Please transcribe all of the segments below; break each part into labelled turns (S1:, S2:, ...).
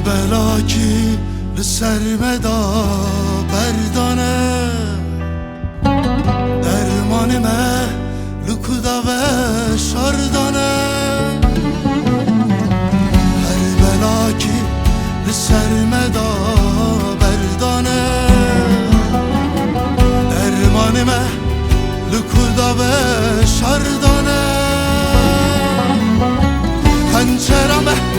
S1: بلا کی لسرمدا بردانه درمان ما لکودا و شاردانه هر بلا کی لسرمدا بردانه درمان ما لکودا و شاردانه خنجرمه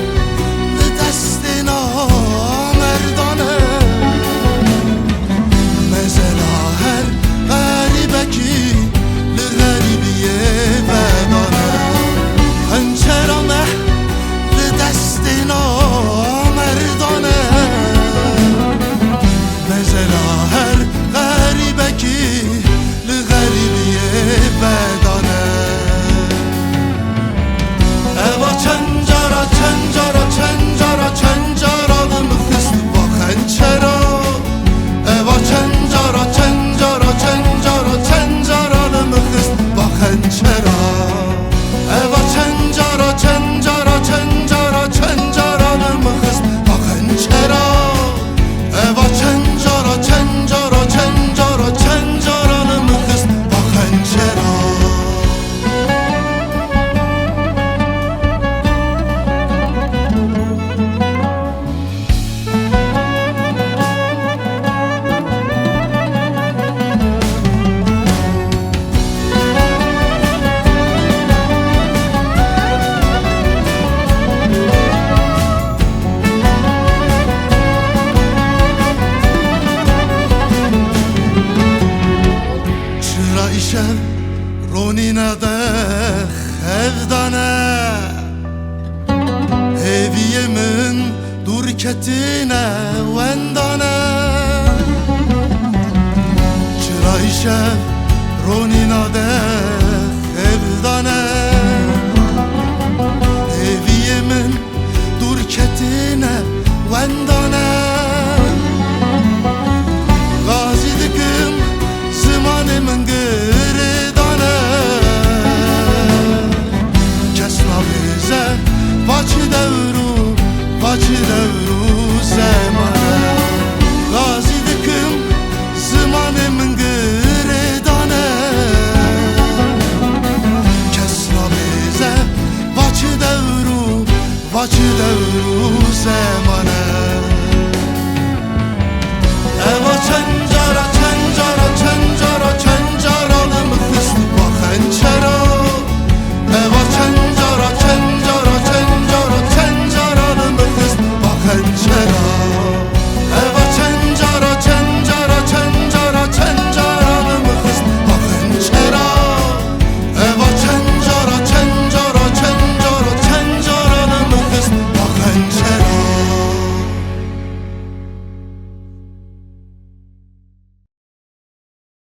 S1: رونینا ده خفدانه هیویمن دور کتینه وندانه چرای شب رونینا ده خفدانه هیویمن دور کتینه وندانه غازی دکم زمان من Paçı devru zemane Gazi dikim zamanımın gırdane Kesna bize Paçı devru zemane